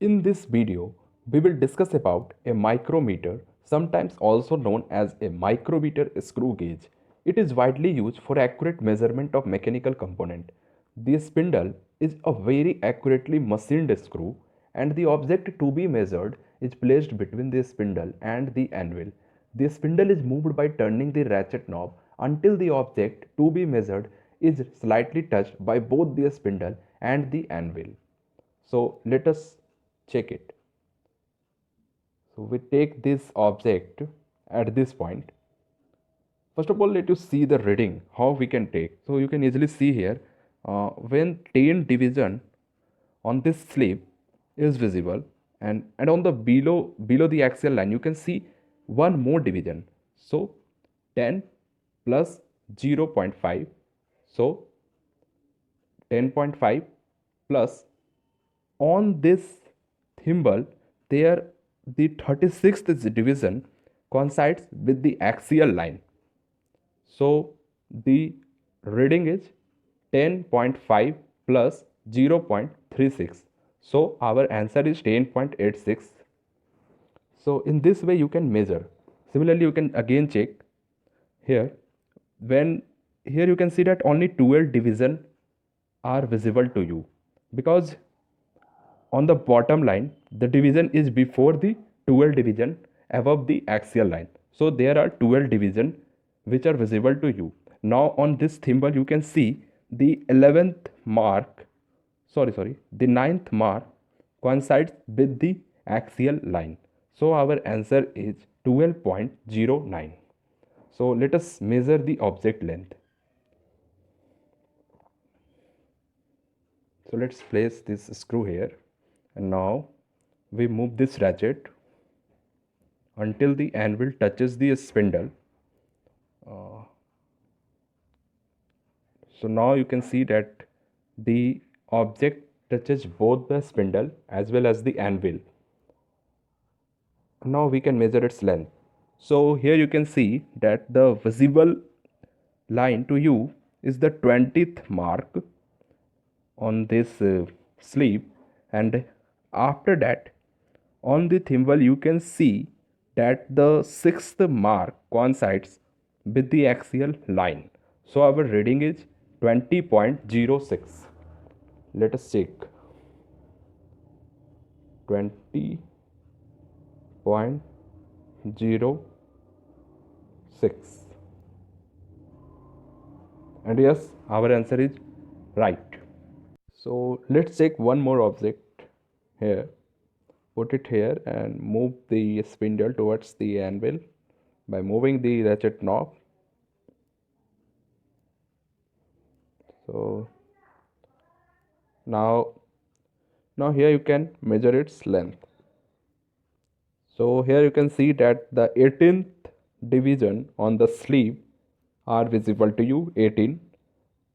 In this video, we will discuss about a micrometer, sometimes also known as a micrometer screw gauge. It is widely used for accurate measurement of mechanical component. The spindle is a very accurately machined screw and the object to be measured is placed between the spindle and the anvil. The spindle is moved by turning the ratchet knob until the object to be measured is slightly touched by both the spindle and the anvil. So let us check it. So we take this object at this point. First of all, let you see the reading, how we can take. So you can easily see here, when 10 division on this sleeve is visible, and on the below the axial line, you can see one more division. So 10 plus 0.5. So 10.5 plus on this thimble there the 36th division coincides with the axial line. So the reading is 10.5 plus 0.36. So our answer is 10.86. So in this way you can measure. Similarly, you can again check here. When here you can see that only 12 division are visible to you, because on the bottom line the division is before the 12 division above the axial line. So there are 12 division which are visible to you. Now on this thimble you can see the 11th mark, the 9th mark coincides with the axial line. So our answer is 12.09. So let us measure the object length. So let's place this screw here, and now we move this ratchet until the anvil touches the spindle. So now you can see that the object touches both the spindle as well as the anvil. Now we can measure its length. So here you can see that the visible line to you is the 20th mark on this sleeve, and after that on the thimble you can see that the 6th mark coincides with the axial line. So our reading is 20.06. Let us check. 20.06. And yes, our answer is right. So let's check one more object here. Put it here and move the spindle towards the anvil by moving the ratchet knob. So now here you can measure its length. So here you can see that the 18th division on the sleeve are visible to you, 18.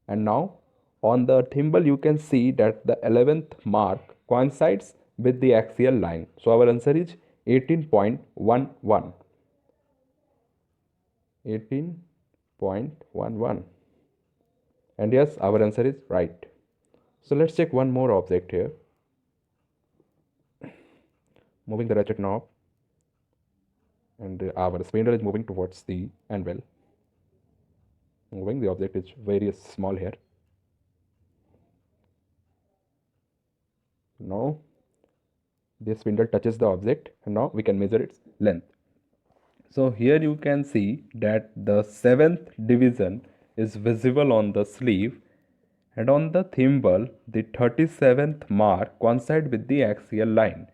And now on the thimble you can see that the 11th mark coincides with the axial line. So our answer is 18.11. 18.11. And yes, our answer is right. So let's check one more object here. Moving the ratchet knob, and our spindle is moving towards the anvil. Moving, the object is very small here. Now the spindle touches the object, and now we can measure its length. So here you can see that the 7th division is visible on the sleeve, and on the thimble the 37th mark coincides with the axial line.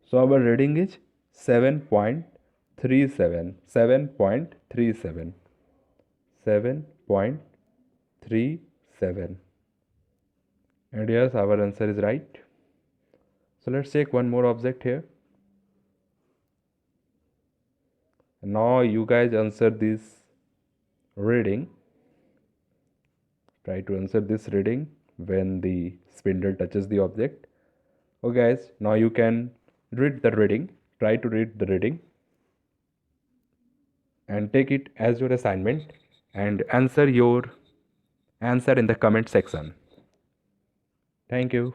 So our reading is 7.37. 7.37. 7.37. And yes, our answer is right. So let's take one more object here. Now you guys answer this reading. Try to answer this reading when the spindle touches the object. Okay guys, now you can read the reading. Try to read the reading and take it as your assignment and answer your answer in the comment section. Thank you.